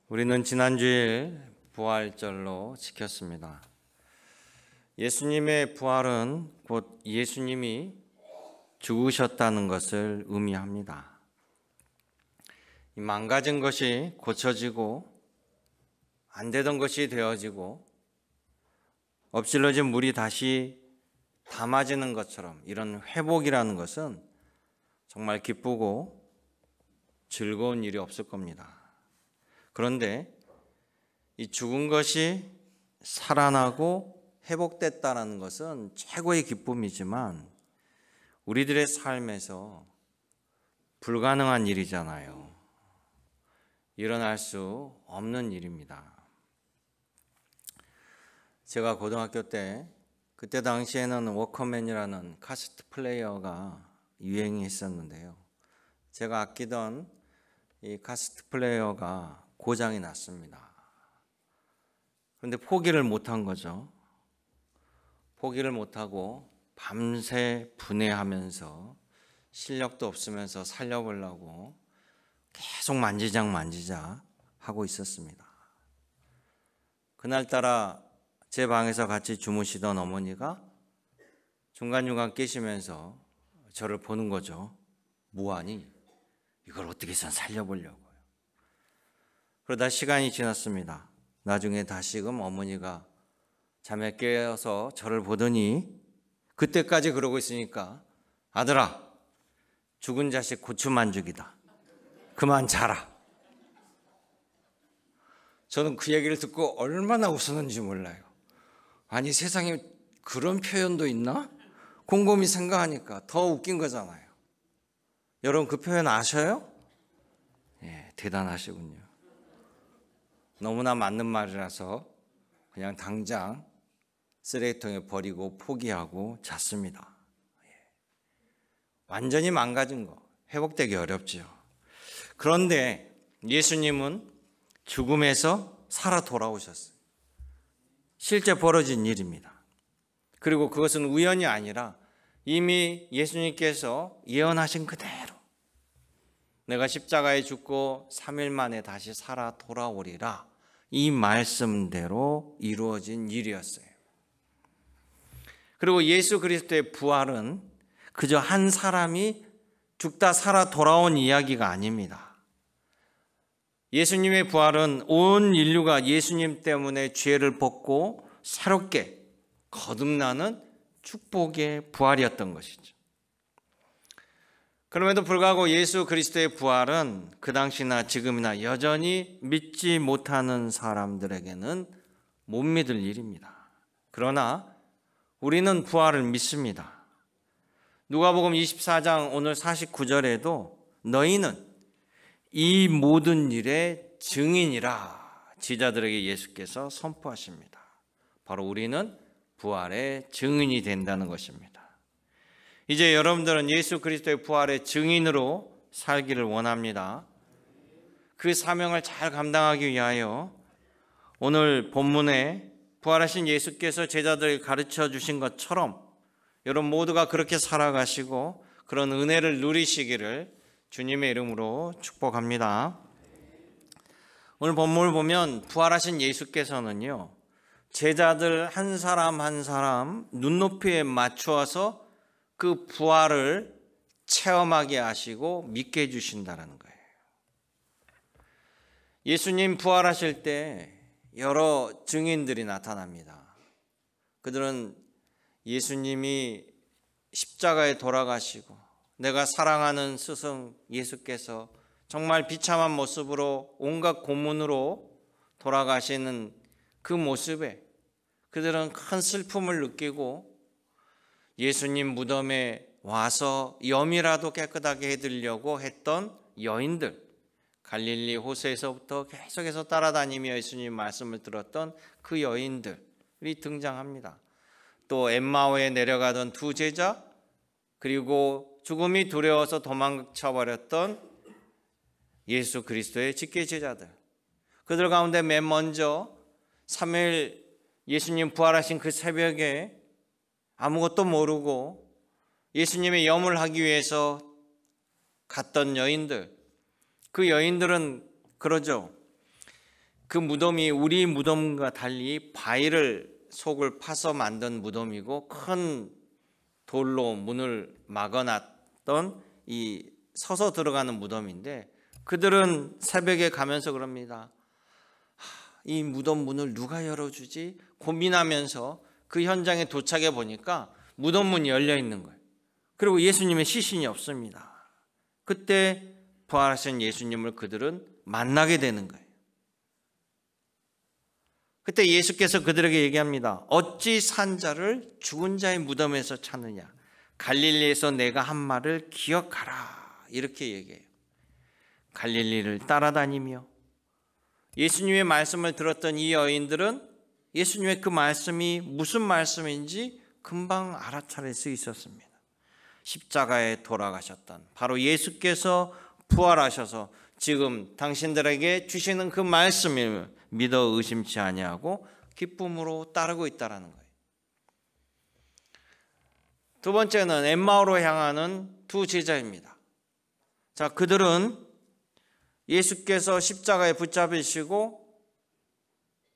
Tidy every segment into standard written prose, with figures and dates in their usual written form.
우리는 지난주일 부활절로 지켰습니다. 예수님의 부활은 곧 예수님이 죽으셨다는 것을 의미합니다. 이 망가진 것이 고쳐지고 안 되던 것이 되어지고 엎질러진 물이 다시 담아지는 것처럼 이런 회복이라는 것은 정말 기쁘고 즐거운 일이 없을 겁니다. 그런데 이 죽은 것이 살아나고 회복됐다는 것은 최고의 기쁨이지만 우리들의 삶에서 불가능한 일이잖아요. 일어날 수 없는 일입니다. 제가 고등학교 때 그때 당시에는 워커맨이라는 카세트 플레이어가 유행이 있었는데요. 제가 아끼던 이 카세트 플레이어가 고장이 났습니다. 그런데 포기를 못한 거죠. 포기를 못하고 밤새 분해하면서 실력도 없으면서 살려보려고 계속 만지작 하고 있었습니다. 그날따라 제 방에서 같이 주무시던 어머니가 중간중간 깨시면서 저를 보는 거죠. 뭐하니? 이걸 어떻게 해서 살려보려고요. 그러다 시간이 지났습니다. 나중에 다시금 어머니가 잠에 깨어서 저를 보더니 그때까지 그러고 있으니까 아들아, 죽은 자식 고추만죽이다. 그만 자라. 저는 그 얘기를 듣고 얼마나 웃었는지 몰라요. 아니, 세상에 그런 표현도 있나? 곰곰이 생각하니까 더 웃긴 거잖아요. 여러분 그 표현 아셔요? 예, 대단하시군요. 너무나 맞는 말이라서 그냥 당장 쓰레기통에 버리고 포기하고 잤습니다. 완전히 망가진 거 회복되기 어렵죠. 그런데 예수님은 죽음에서 살아 돌아오셨어요. 실제 벌어진 일입니다. 그리고 그것은 우연이 아니라 이미 예수님께서 예언하신 그대로 내가 십자가에 죽고 3일 만에 다시 살아 돌아오리라, 이 말씀대로 이루어진 일이었어요. 그리고 예수 그리스도의 부활은 그저 한 사람이 죽다 살아 돌아온 이야기가 아닙니다. 예수님의 부활은 온 인류가 예수님 때문에 죄를 벗고 새롭게 거듭나는 축복의 부활이었던 것이죠. 그럼에도 불구하고 예수 그리스도의 부활은 그 당시나 지금이나 여전히 믿지 못하는 사람들에게는 못 믿을 일입니다. 그러나 우리는 부활을 믿습니다. 누가복음 24장 오늘 49절에도 너희는 이 모든 일의 증인이라 제자들에게 예수께서 선포하십니다. 바로 우리는 부활의 증인이 된다는 것입니다. 이제 여러분들은 예수 그리스도의 부활의 증인으로 살기를 원합니다. 그 사명을 잘 감당하기 위하여 오늘 본문에 부활하신 예수께서 제자들에게 가르쳐 주신 것처럼 여러분 모두가 그렇게 살아가시고 그런 은혜를 누리시기를 주님의 이름으로 축복합니다. 오늘 본문을 보면 부활하신 예수께서는요, 제자들 한 사람 한 사람 눈높이에 맞추어서 그 부활을 체험하게 하시고 믿게 해주신다는 거예요. 예수님 부활하실 때 여러 증인들이 나타납니다. 그들은 예수님이 십자가에 돌아가시고 내가 사랑하는 스승 예수께서 정말 비참한 모습으로 온갖 고문으로 돌아가시는 그 모습에 그들은 큰 슬픔을 느끼고 예수님 무덤에 와서 염이라도 깨끗하게 해드리려고 했던 여인들, 갈릴리 호수에서부터 계속해서 따라다니며 예수님 말씀을 들었던 그 여인들이 등장합니다. 또 엠마오에 내려가던 두 제자, 그리고 죽음이 두려워서 도망쳐버렸던 예수 그리스도의 직계 제자들, 그들 가운데 맨 먼저 3일 예수님 부활하신 그 새벽에 아무것도 모르고 예수님의 염을 하기 위해서 갔던 여인들, 그 여인들은 그러죠. 그 무덤이 우리 무덤과 달리 바위를 속을 파서 만든 무덤이고 큰 돌로 문을 막아놨던 이 서서 들어가는 무덤인데, 그들은 새벽에 가면서 그럽니다. 이 무덤 문을 누가 열어주지? 고민하면서 그 현장에 도착해 보니까 무덤 문이 열려 있는 거예요. 그리고 예수님의 시신이 없습니다. 그때 부활하신 예수님을 그들은 만나게 되는 거예요. 그때 예수께서 그들에게 얘기합니다. 어찌 산 자를 죽은 자의 무덤에서 찾느냐? 갈릴리에서 내가 한 말을 기억하라. 이렇게 얘기해요. 갈릴리를 따라다니며 예수님의 말씀을 들었던 이 여인들은 예수님의 그 말씀이 무슨 말씀인지 금방 알아차릴 수 있었습니다. 십자가에 돌아가셨던 바로 예수께서 부활하셔서 지금 당신들에게 주시는 그 말씀을 믿어 의심치 아니하고 기쁨으로 따르고 있다라는 거예요. 두 번째는 엠마오로 향하는 두 제자입니다. 자, 그들은 예수께서 십자가에 붙잡히시고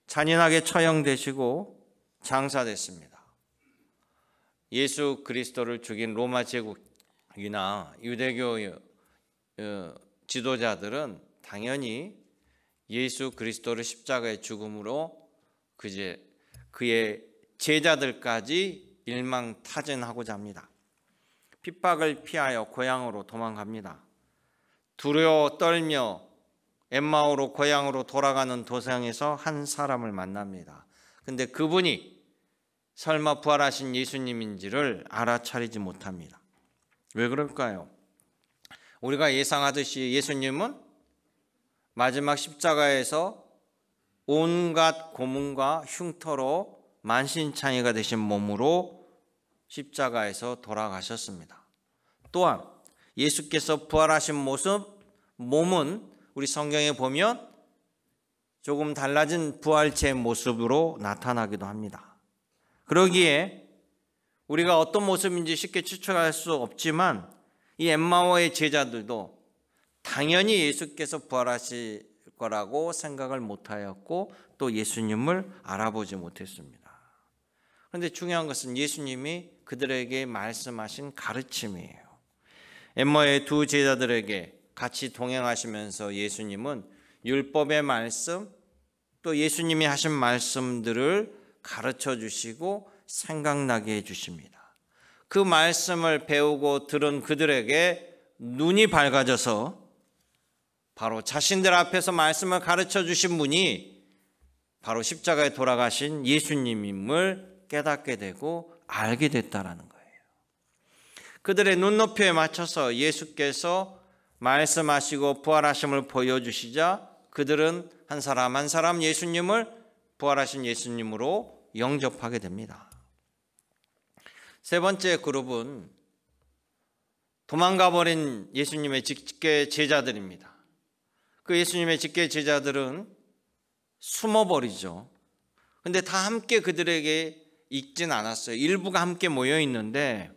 잔인하게 처형되시고 장사됐습니다. 예수 그리스도를 죽인 로마 제국이나 유대교 지도자들은 당연히 예수 그리스도를 십자가의 죽음으로 그의 제자들까지 일망타진하고자 합니다. 핍박을 피하여 고향으로 도망갑니다. 두려워 떨며 엠마오로 고향으로 돌아가는 도상에서 한 사람을 만납니다. 근데 그분이 설마 부활하신 예수님인지를 알아차리지 못합니다. 왜 그럴까요? 우리가 예상하듯이 예수님은 마지막 십자가에서 온갖 고문과 흉터로 만신창이가 되신 몸으로 십자가에서 돌아가셨습니다. 또한 예수께서 부활하신 몸은 우리 성경에 보면 조금 달라진 부활체의 모습으로 나타나기도 합니다. 그러기에 우리가 어떤 모습인지 쉽게 추측할 수 없지만 이 엠마오의 제자들도 당연히 예수께서 부활하실 거라고 생각을 못하였고 또 예수님을 알아보지 못했습니다. 그런데 중요한 것은 예수님이 그들에게 말씀하신 가르침이에요. 엠마오의 두 제자들에게 같이 동행하시면서 예수님은 율법의 말씀 또 예수님이 하신 말씀들을 가르쳐 주시고 생각나게 해 주십니다. 그 말씀을 배우고 들은 그들에게 눈이 밝아져서 바로 자신들 앞에서 말씀을 가르쳐 주신 분이 바로 십자가에 돌아가신 예수님임을 깨닫게 되고 알게 됐다라는 거예요. 그들의 눈높이에 맞춰서 예수께서 말씀하시고 부활하심을 보여주시자 그들은 한 사람 한 사람 예수님을 부활하신 예수님으로 영접하게 됩니다. 세 번째 그룹은 도망가버린 예수님의 직계 제자들입니다. 그 예수님의 직계 제자들은 숨어버리죠. 근데 다 함께 그들에게 있진 않았어요. 일부가 함께 모여 있는데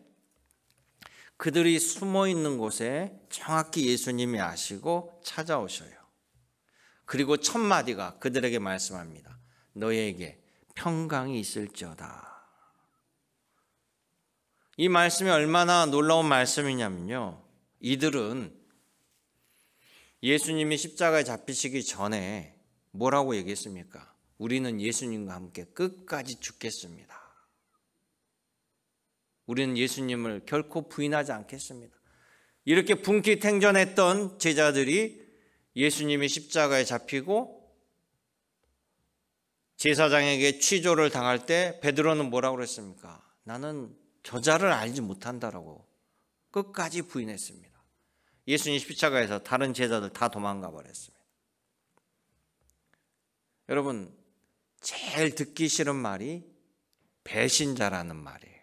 그들이 숨어 있는 곳에 정확히 예수님이 아시고 찾아오셔요. 그리고 첫 마디가 그들에게 말씀합니다. 너희에게 평강이 있을지어다. 이 말씀이 얼마나 놀라운 말씀이냐면요, 이들은 예수님이 십자가에 잡히시기 전에 뭐라고 얘기했습니까? 우리는 예수님과 함께 끝까지 죽겠습니다. 우리는 예수님을 결코 부인하지 않겠습니다. 이렇게 분기탱전했던 제자들이 예수님이 십자가에 잡히고 제사장에게 취조를 당할 때 베드로는 뭐라고 그랬습니까? 나는 저자를 알지 못한다라고 끝까지 부인했습니다. 예수님 십자가에서 다른 제자들 다 도망가 버렸습니다. 여러분, 제일 듣기 싫은 말이 배신자라는 말이에요.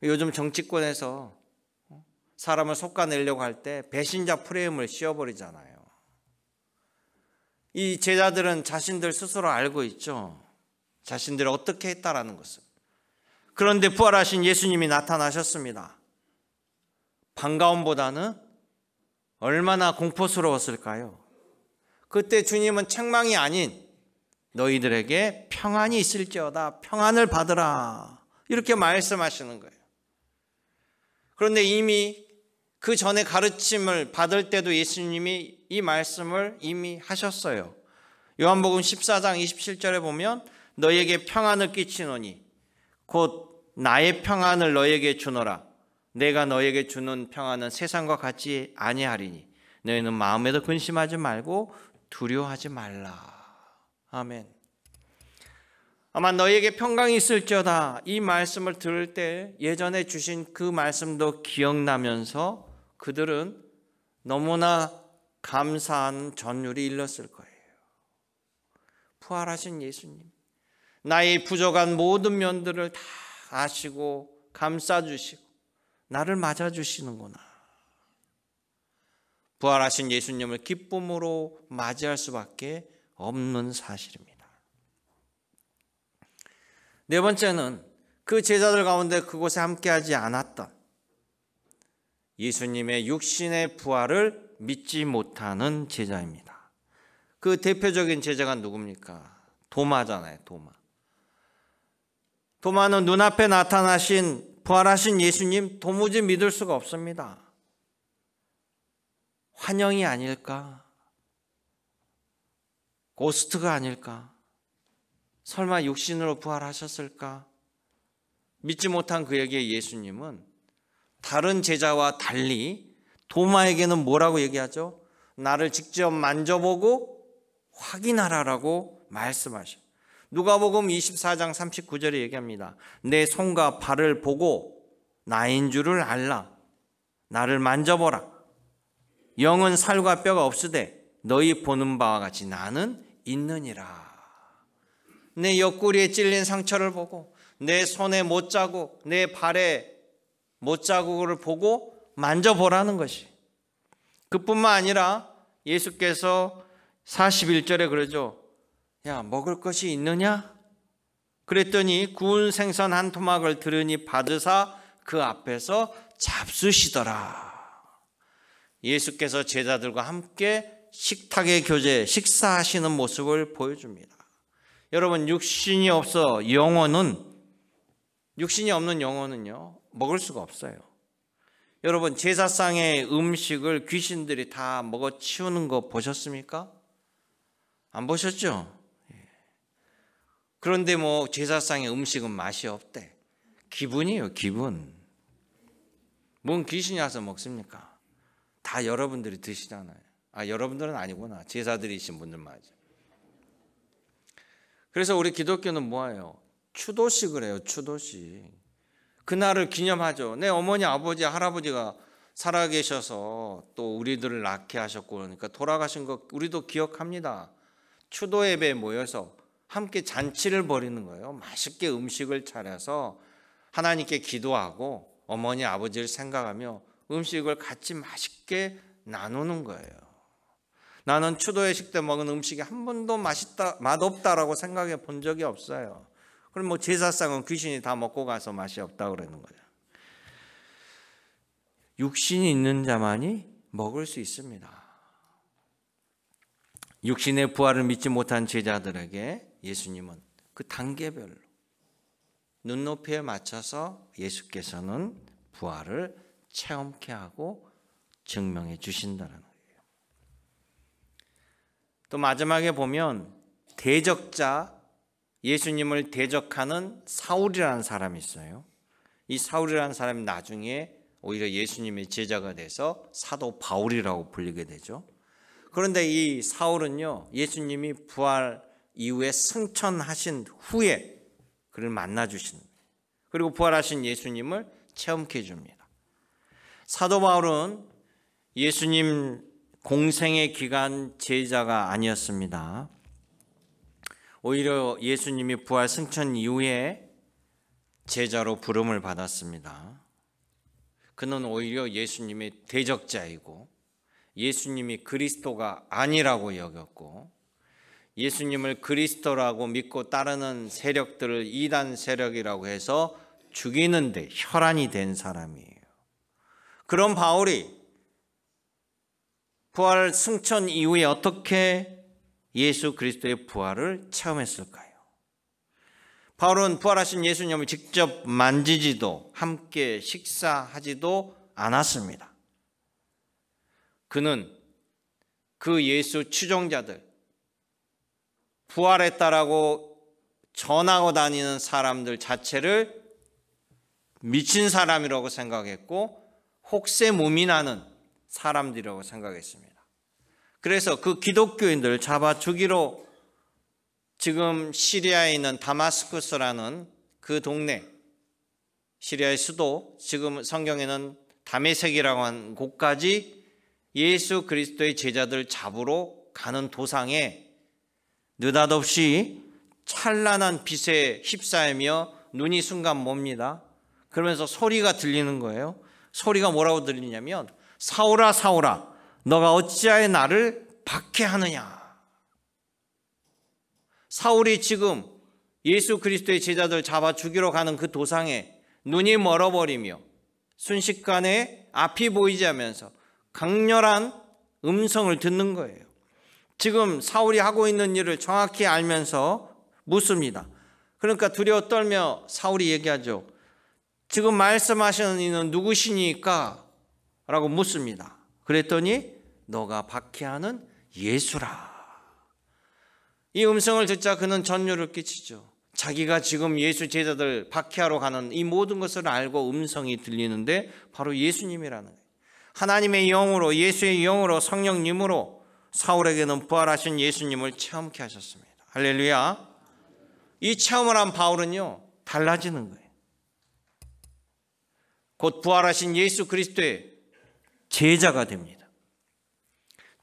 요즘 정치권에서 사람을 솎아내려고 할 때 배신자 프레임을 씌워버리잖아요. 이 제자들은 자신들 스스로 알고 있죠. 자신들이 어떻게 했다라는 것을. 그런데 부활하신 예수님이 나타나셨습니다. 반가움보다는 얼마나 공포스러웠을까요? 그때 주님은 책망이 아닌 너희들에게 평안이 있을지어다, 평안을 받으라, 이렇게 말씀하시는 거예요. 그런데 이미 그 전에 가르침을 받을 때도 예수님이 이 말씀을 이미 하셨어요. 요한복음 14장 27절에 보면 너희에게 평안을 끼치노니 곧 나의 평안을 너희에게 주노라. 내가 너희에게 주는 평안은 세상과 같지 아니하리니 너희는 마음에도 근심하지 말고 두려워하지 말라. 아멘. 아마 너희에게 평강이 있을지어다, 이 말씀을 들을 때 예전에 주신 그 말씀도 기억나면서 그들은 너무나 감사한 전율이 일렀을 거예요. 부활하신 예수님, 나의 부족한 모든 면들을 다 아시고 감싸주시고 나를 맞아주시는구나. 부활하신 예수님을 기쁨으로 맞이할 수밖에 없는 사실입니다. 네 번째는 그 제자들 가운데 그곳에 함께하지 않았던 예수님의 육신의 부활을 믿지 못하는 제자입니다. 그 대표적인 제자가 누굽니까? 도마잖아요. 도마는 눈앞에 나타나신 부활하신 예수님 도무지 믿을 수가 없습니다. 환영이 아닐까? 고스트가 아닐까? 설마 육신으로 부활하셨을까? 믿지 못한 그에게 예수님은 다른 제자와 달리 도마에게는 뭐라고 얘기하죠? 나를 직접 만져보고 확인하라라고 말씀하셔요. 누가복음 24장 39절에 얘기합니다. 내 손과 발을 보고 나인 줄을 알라. 나를 만져보라. 영은 살과 뼈가 없으되 너희 보는 바와 같이 나는 있느니라. 내 옆구리에 찔린 상처를 보고 내 손에 못자국, 내 발에 못자국을 보고 만져보라는 것이. 그뿐만 아니라 예수께서 41절에 그러죠. 야, 먹을 것이 있느냐? 그랬더니 구운 생선 한 토막을 들으니 받으사 그 앞에서 잡수시더라. 예수께서 제자들과 함께 식탁의 교제, 식사하시는 모습을 보여줍니다. 여러분, 육신이 없는 영혼은요 먹을 수가 없어요. 여러분, 제사상의 음식을 귀신들이 다 먹어 치우는 거 보셨습니까? 안 보셨죠? 그런데 뭐 제사상의 음식은 맛이 없대. 기분이에요, 기분. 뭔 귀신이 와서 먹습니까? 다 여러분들이 드시잖아요. 여러분들은 아니구나. 제사드리신 분들 맞아. 그래서 우리 기독교는 뭐예요? 추도식을 해요. 추도식. 그날을 기념하죠. 내 어머니, 아버지, 할아버지가 살아계셔서 또 우리들을 낳게 하셨고 그러니까 돌아가신 거 우리도 기억합니다. 추도 예배에 모여서 함께 잔치를 벌이는 거예요. 맛있게 음식을 차려서 하나님께 기도하고 어머니, 아버지를 생각하며 음식을 같이 맛있게 나누는 거예요. 나는 추도회식 때 먹은 음식이 한 번도 맛없다라고 생각해 본 적이 없어요. 그럼 뭐 제사상은 귀신이 다 먹고 가서 맛이 없다고 그러는 거죠. 육신이 있는 자만이 먹을 수 있습니다. 육신의 부활을 믿지 못한 제자들에게 예수님은 그 단계별로 눈높이에 맞춰서 예수께서는 부활을 체험케 하고 증명해 주신다는 거예요. 또 마지막에 보면 대적자, 예수님을 대적하는 사울이라는 사람이 있어요. 이 사울이라는 사람이 나중에 오히려 예수님의 제자가 돼서 사도 바울이라고 불리게 되죠. 그런데 이 사울은요, 예수님이 부활 이후에 승천하신 후에 그를 만나 주시는 거예요. 그리고 부활하신 예수님을 체험케 해줍니다. 사도 바울은 예수님 공생의 기간 제자가 아니었습니다. 오히려 예수님이 부활 승천 이후에 제자로 부름을 받았습니다. 그는 오히려 예수님의 대적자이고 예수님이 그리스도가 아니라고 여겼고 예수님을 그리스도라고 믿고 따르는 세력들을 이단 세력이라고 해서 죽이는 데 혈안이 된 사람이에요. 그런 바울이 부활 승천 이후에 어떻게 예수 그리스도의 부활을 체험했을까요? 바울은 부활하신 예수님을 직접 만지지도 함께 식사하지도 않았습니다. 그는 그 예수 추종자들, 부활했다라고 전하고 다니는 사람들 자체를 미친 사람이라고 생각했고 혹세무민하는 사람들이라고 생각했습니다. 그래서 그 기독교인들을 잡아 죽이러 지금 시리아에 있는 다마스쿠스라는 그 동네, 시리아의 수도, 지금 성경에는 다메섹이라고 하는 곳까지 예수 그리스도의 제자들 잡으러 가는 도상에 느닷없이 찬란한 빛에 휩싸이며 눈이 순간 멉니다. 그러면서 소리가 들리는 거예요. 소리가 뭐라고 들리냐면 사울아 사울아 너가 어찌하여 나를 박해하느냐. 사울이 지금 예수 그리스도의 제자들 잡아 죽이러 가는 그 도상에 눈이 멀어버리며 순식간에 앞이 보이지 않으면서 강렬한 음성을 듣는 거예요. 지금 사울이 하고 있는 일을 정확히 알면서 묻습니다. 그러니까 두려워 떨며 사울이 얘기하죠. 지금 말씀하시는 이는 누구시니까? 라고 묻습니다. 그랬더니 너가 박해하는 예수라. 이 음성을 듣자 그는 전율을 끼치죠. 자기가 지금 예수 제자들 박해하러 가는 이 모든 것을 알고 음성이 들리는데 바로 예수님이라는 거예요. 하나님의 영으로, 예수의 영으로, 성령님으로 사울에게는 부활하신 예수님을 체험케 하셨습니다. 할렐루야. 이 체험을 한 바울은요 달라지는 거예요. 곧 부활하신 예수 그리스도의 제자가 됩니다.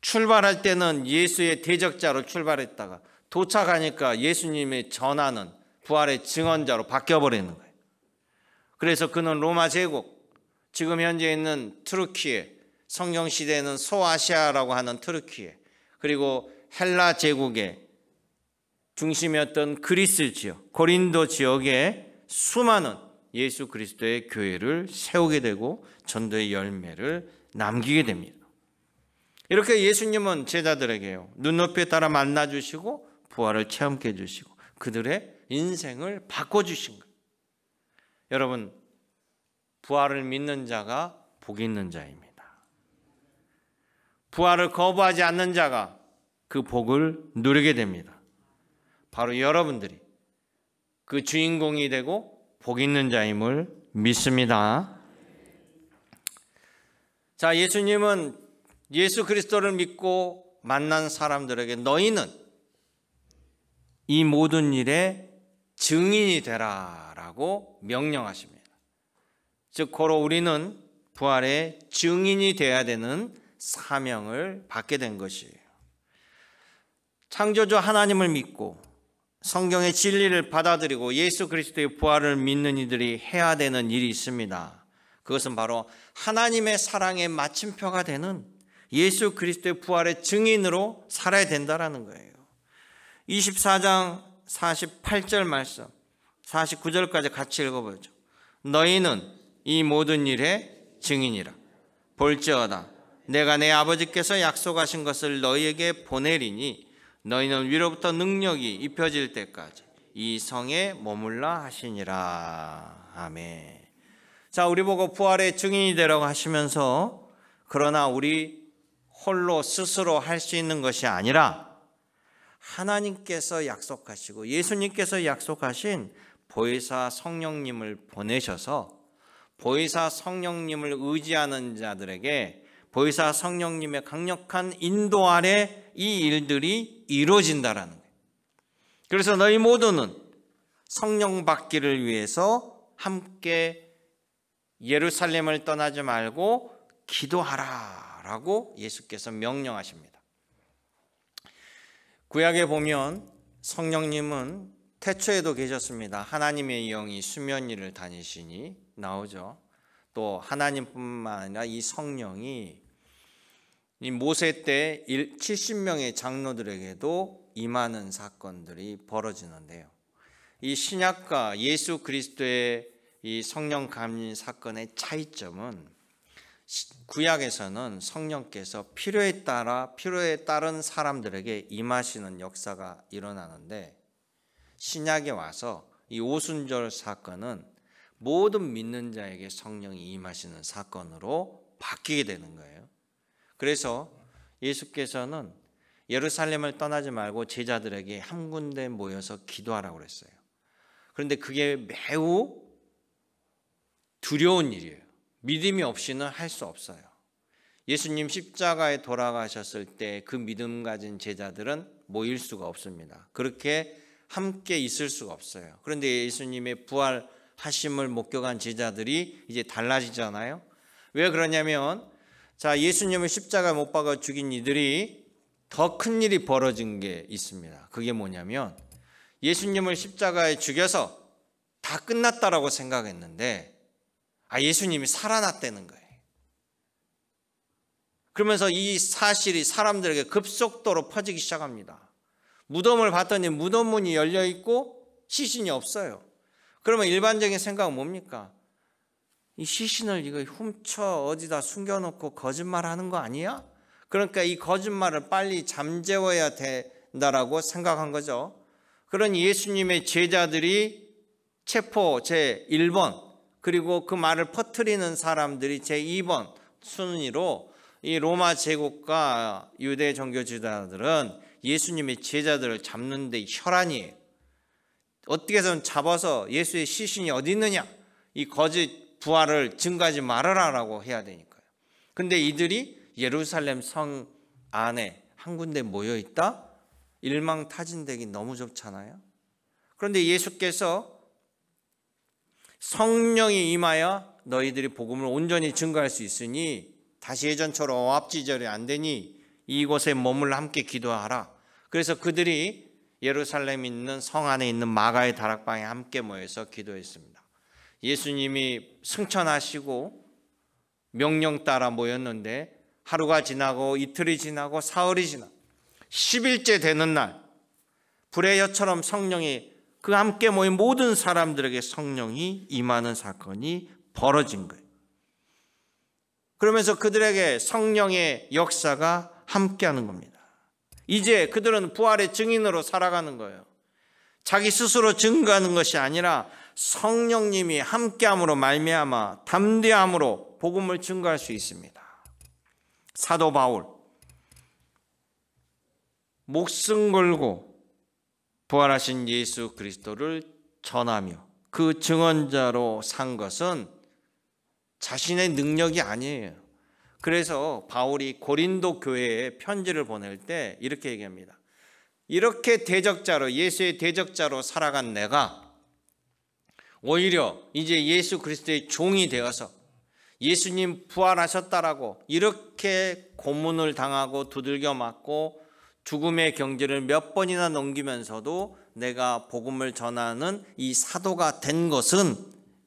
출발할 때는 예수의 대적자로 출발했다가 도착하니까 예수님의 전하는 부활의 증언자로 바뀌어버리는 거예요. 그래서 그는 로마 제국, 지금 현재 있는 트루키에, 성경시대에는 소아시아라고 하는 트루키에, 그리고 헬라 제국의 중심이었던 그리스 지역, 고린도 지역에 수많은 예수 그리스도의 교회를 세우게 되고 전도의 열매를 남기게 됩니다. 이렇게 예수님은 제자들에게요 눈높이에 따라 만나주시고 부활을 체험케 해주시고 그들의 인생을 바꿔주신 거예요. 여러분, 부활을 믿는 자가 복 있는 자입니다. 부활을 거부하지 않는 자가 그 복을 누리게 됩니다. 바로 여러분들이 그 주인공이 되고 복 있는 자임을 믿습니다. 자, 예수님은 예수 그리스도를 믿고 만난 사람들에게 너희는 이 모든 일의 증인이 되라라고 명령하십니다. 즉 고로 우리는 부활의 증인이 되어야 되는 사명을 받게 된 것이에요. 창조주 하나님을 믿고 성경의 진리를 받아들이고 예수 그리스도의 부활을 믿는 이들이 해야 되는 일이 있습니다. 그것은 바로 하나님의 사랑의 마침표가 되는 예수 그리스도의 부활의 증인으로 살아야 된다는 거예요. 24장 48절 말씀, 49절까지 같이 읽어보죠. 너희는 이 모든 일의 증인이라. 볼지어다 내가 내 아버지께서 약속하신 것을 너희에게 보내리니 너희는 위로부터 능력이 입혀질 때까지 이 성에 머물라 하시니라. 아멘. 자, 우리 보고 부활의 증인이 되라고 하시면서 그러나 우리 홀로 스스로 할 수 있는 것이 아니라 하나님께서 약속하시고 예수님께서 약속하신 보혜사 성령님을 보내셔서 보혜사 성령님을 의지하는 자들에게 보혜사 성령님의 강력한 인도 아래 이 일들이 이루어진다라는 거예요. 그래서 너희 모두는 성령 받기를 위해서 함께 예루살렘을 떠나지 말고 기도하라라고 예수께서 명령하십니다. 구약에 보면 성령님은 태초에도 계셨습니다. 하나님의 영이 수면 위를 다니시니 나오죠. 또 하나님뿐만 아니라 이 성령이 이 모세 때 70명의 장로들에게도 임하는 사건들이 벌어지는데요. 이 신약과 예수 그리스도의 이 성령 감림 사건의 차이점은 구약에서는 성령께서 필요에 따른 사람들에게 임하시는 역사가 일어나는데, 신약에 와서 이 오순절 사건은 모든 믿는 자에게 성령이 임하시는 사건으로 바뀌게 되는 거예요. 그래서 예수께서는 예루살렘을 떠나지 말고 제자들에게 한 군데 모여서 기도하라고 그랬어요. 그런데 그게 매우 두려운 일이에요. 믿음이 없이는 할 수 없어요. 예수님 십자가에 돌아가셨을 때 그 믿음 가진 제자들은 모일 수가 없습니다. 그렇게 함께 있을 수가 없어요. 그런데 예수님의 부활하심을 목격한 제자들이 이제 달라지잖아요. 왜 그러냐면, 자, 예수님을 십자가에 못 박아 죽인 이들이 더 큰 일이 벌어진 게 있습니다. 그게 뭐냐면, 예수님을 십자가에 죽여서 다 끝났다라고 생각했는데 예수님이 살아났다는 거예요. 그러면서 이 사실이 사람들에게 급속도로 퍼지기 시작합니다. 무덤을 봤더니 무덤 문이 열려 있고 시신이 없어요. 그러면 일반적인 생각은 뭡니까? 이 시신을 이거 훔쳐 어디다 숨겨놓고 거짓말하는 거 아니야? 그러니까 이 거짓말을 빨리 잠재워야 된다라고 생각한 거죠. 그런 예수님의 제자들이 체포 제1번, 그리고 그 말을 퍼뜨리는 사람들이 제2번 순위로 이 로마 제국과 유대 종교 지도자들은 예수님의 제자들을 잡는 데 혈안이에요. 어떻게 해서든 잡아서 예수의 시신이 어디 있느냐, 이 거짓 부활을 증거하지 말아라라고 해야 되니까요. 근데 이들이 예루살렘 성 안에 한 군데 모여 있다? 일망타진되기 너무 좋잖아요. 그런데 예수께서 성령이 임하여 너희들이 복음을 온전히 증거할 수 있으니 다시 예전처럼 억압지절이 안 되니 이곳에 머물러 함께 기도하라. 그래서 그들이 예루살렘에 있는 성 안에 있는 마가의 다락방에 함께 모여서 기도했습니다. 예수님이 승천하시고 명령 따라 모였는데 하루가 지나고 이틀이 지나고 사흘이 지나 10일째 되는 날 불의 혀처럼 성령이 그 함께 모인 모든 사람들에게 성령이 임하는 사건이 벌어진 거예요. 그러면서 그들에게 성령의 역사가 함께하는 겁니다. 이제 그들은 부활의 증인으로 살아가는 거예요. 자기 스스로 증거하는 것이 아니라 성령님이 함께함으로 말미암아 담대함으로 복음을 증거할 수 있습니다. 사도 바울, 목숨 걸고 부활하신 예수 그리스도를 전하며 그 증언자로 산 것은 자신의 능력이 아니에요. 그래서 바울이 고린도 교회에 편지를 보낼 때 이렇게 얘기합니다. 이렇게 대적자로, 예수의 대적자로 살아간 내가 오히려 이제 예수 그리스도의 종이 되어서 예수님 부활하셨다라고 이렇게 고문을 당하고 두들겨 맞고 죽음의 경지를 몇 번이나 넘기면서도 내가 복음을 전하는 이 사도가 된 것은,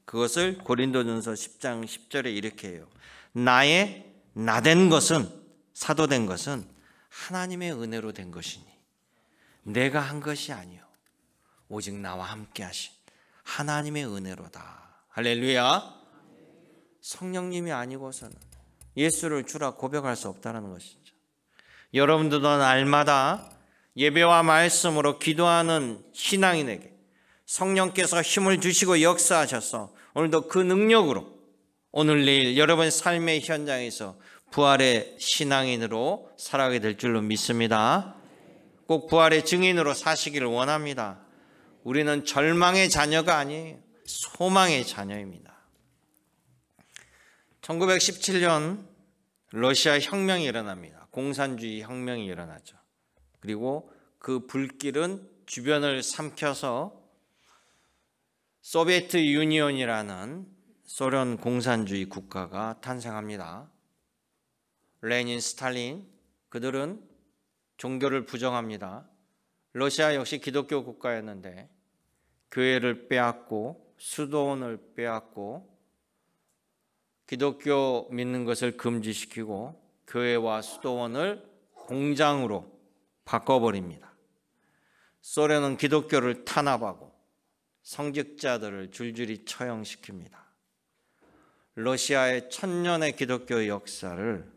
그것을 고린도전서 10장 10절에 이렇게 해요. 나된 것은, 사도된 것은 하나님의 은혜로 된 것이니 내가 한 것이 아니요 오직 나와 함께 하신 하나님의 은혜로다. 할렐루야. 성령님이 아니고서는 예수를 주라 고백할 수 없다는 것이죠. 여러분들도 날마다 예배와 말씀으로 기도하는 신앙인에게 성령께서 힘을 주시고 역사하셔서 오늘도 그 능력으로 오늘 내일 여러분 삶의 현장에서 부활의 신앙인으로 살아가게 될 줄로 믿습니다. 꼭 부활의 증인으로 사시기를 원합니다. 우리는 절망의 자녀가 아니에요. 소망의 자녀입니다. 1917년 러시아 혁명이 일어납니다. 공산주의 혁명이 일어나죠. 그리고 그 불길은 주변을 삼켜서 소비에트 유니온이라는 소련 공산주의 국가가 탄생합니다. 레닌, 스탈린, 그들은 종교를 부정합니다. 러시아 역시 기독교 국가였는데 교회를 빼앗고 수도원을 빼앗고 기독교 믿는 것을 금지시키고 교회와 수도원을 공장으로 바꿔버립니다. 소련은 기독교를 탄압하고 성직자들을 줄줄이 처형시킵니다. 러시아의 천년의 기독교 역사를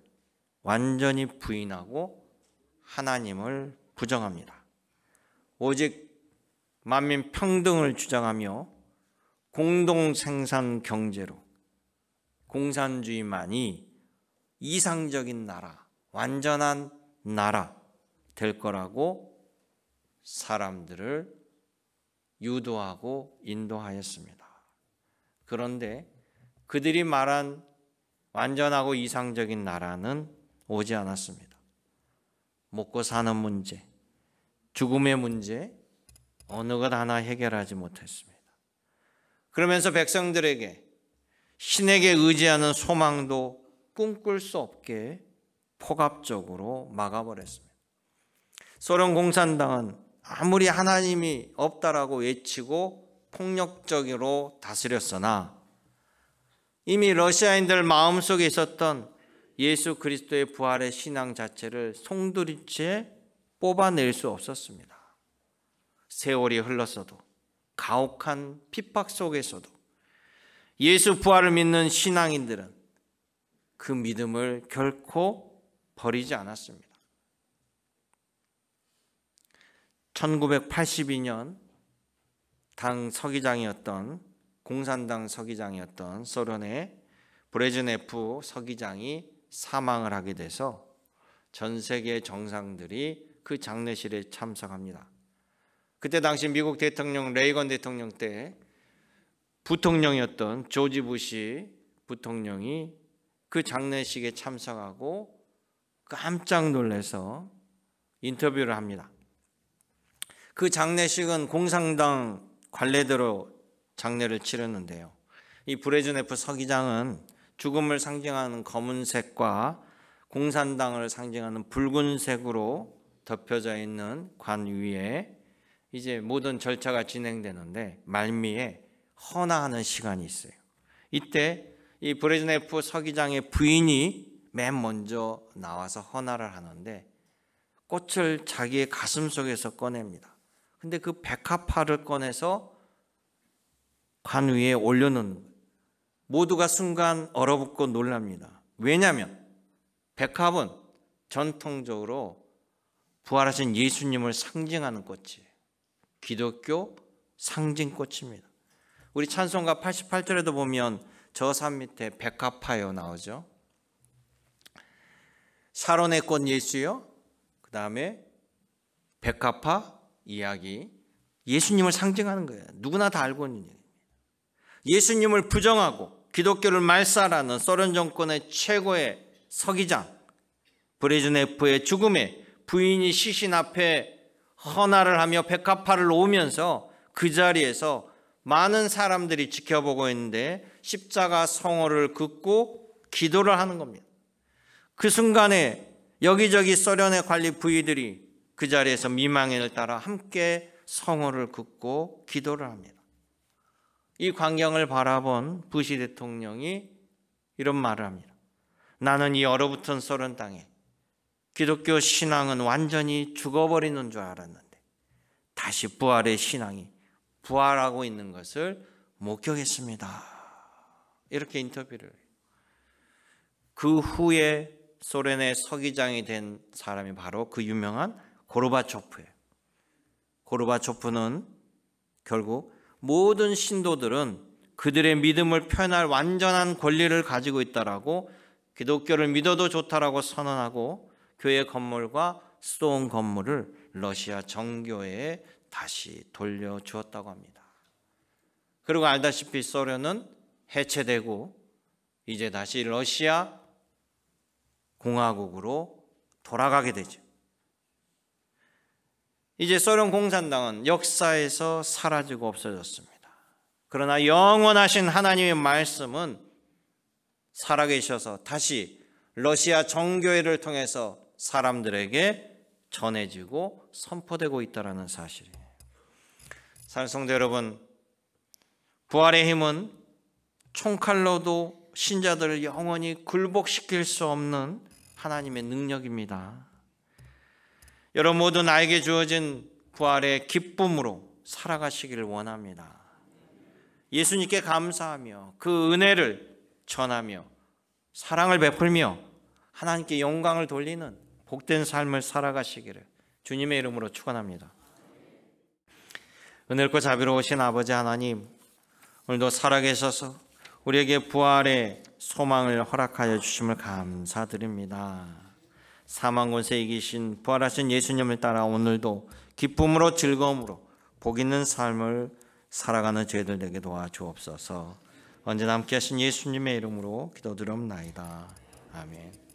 완전히 부인하고 하나님을 부정합니다. 오직 만민 평등을 주장하며 공동생산 경제로 공산주의만이 이상적인 나라, 완전한 나라 될 거라고 사람들을 유도하고 인도하였습니다. 그런데 그들이 말한 완전하고 이상적인 나라는 오지 않았습니다. 먹고 사는 문제, 죽음의 문제, 어느 것 하나 해결하지 못했습니다. 그러면서 백성들에게 신에게 의지하는 소망도 꿈꿀 수 없게 폭압적으로 막아버렸습니다. 소련 공산당은 아무리 하나님이 없다라고 외치고 폭력적으로 다스렸으나 이미 러시아인들 마음속에 있었던 예수 그리스도의 부활의 신앙 자체를 송두리째 뽑아낼 수 없었습니다. 세월이 흘렀어도 가혹한 핍박 속에서도 예수 부활을 믿는 신앙인들은 그 믿음을 결코 버리지 않았습니다. 1982년 당 서기장이었던 공산당 서기장이었던 소련의 브레즈네프 서기장이 사망을 하게 돼서 전 세계 정상들이 그 장례식에 참석합니다. 그때 당시 미국 대통령 레이건 대통령 때 부통령이었던 조지 부시 부통령이 그 장례식에 참석하고 깜짝 놀라서 인터뷰를 합니다. 그 장례식은 공산당 관례대로 장례를 치렀는데요. 이 브레즈네프 서기장은 죽음을 상징하는 검은색과 공산당을 상징하는 붉은색으로 덮여져 있는 관 위에 이제 모든 절차가 진행되는데 말미에 헌화하는 시간이 있어요. 이때 이 브레즈네프 서기장의 부인이 맨 먼저 나와서 헌화를 하는데 꽃을 자기의 가슴 속에서 꺼냅니다. 근데 그 백합화를 꺼내서 관 위에 올려놓는 거예요. 모두가 순간 얼어붙고 놀랍니다. 왜냐하면 백합은 전통적으로 부활하신 예수님을 상징하는 꽃이에요. 기독교 상징꽃입니다. 우리 찬송가 88절에도 보면 저 산 밑에 백합화요 나오죠. 사론의 꽃 예수요. 그 다음에 백합화 이야기. 예수님을 상징하는 거예요. 누구나 다 알고 있는 얘기입니다. 예수님을 부정하고 기독교를 말살하는 소련 정권의 최고의 서기장 브레즈네프의 죽음에 부인이 시신 앞에 헌화를 하며 백합화를 놓으면서 그 자리에서 많은 사람들이 지켜보고 있는데 십자가 성호를 긋고 기도를 하는 겁니다. 그 순간에 여기저기 소련의 관리 부위들이 그 자리에서 미망인을 따라 함께 성호를 긋고 기도를 합니다. 이 광경을 바라본 부시 대통령이 이런 말을 합니다. 나는 이 얼어붙은 소련 땅에 기독교 신앙은 완전히 죽어버리는 줄 알았는데 다시 부활의 신앙이 부활하고 있는 것을 목격했습니다. 이렇게 인터뷰를 해요. 그 후에 소련의 서기장이 된 사람이 바로 그 유명한 고르바초프예요. 고르바초프는 결국 모든 신도들은 그들의 믿음을 표현할 완전한 권리를 가지고 있다라고 기독교를 믿어도 좋다라고 선언하고 교회 건물과 수도원 건물을 러시아 정교회에 다시 돌려주었다고 합니다. 그리고 알다시피 소련은 해체되고 이제 다시 러시아 공화국으로 돌아가게 되죠. 이제 소련 공산당은 역사에서 사라지고 없어졌습니다. 그러나 영원하신 하나님의 말씀은 살아계셔서 다시 러시아 정교회를 통해서 사람들에게 전해지고 선포되고 있다는 사실이에요. 사랑하는 성도 여러분, 부활의 힘은 총칼로도 신자들을 영원히 굴복시킬 수 없는 하나님의 능력입니다. 여러분 모두 나에게 주어진 부활의 기쁨으로 살아가시기를 원합니다. 예수님께 감사하며 그 은혜를 전하며 사랑을 베풀며 하나님께 영광을 돌리는 복된 삶을 살아가시기를 주님의 이름으로 축원합니다. 은혜롭고 자비로우신 아버지 하나님, 오늘도 살아계셔서 우리에게 부활의 소망을 허락하여 주심을 감사드립니다. 사망 권세 이기신 부활하신 예수님을 따라 오늘도 기쁨으로 즐거움으로 복 있는 삶을 살아가는 저희들 되게 도와주옵소서. 언제나 함께 하신 예수님의 이름으로 기도드리옵나이다. 아멘.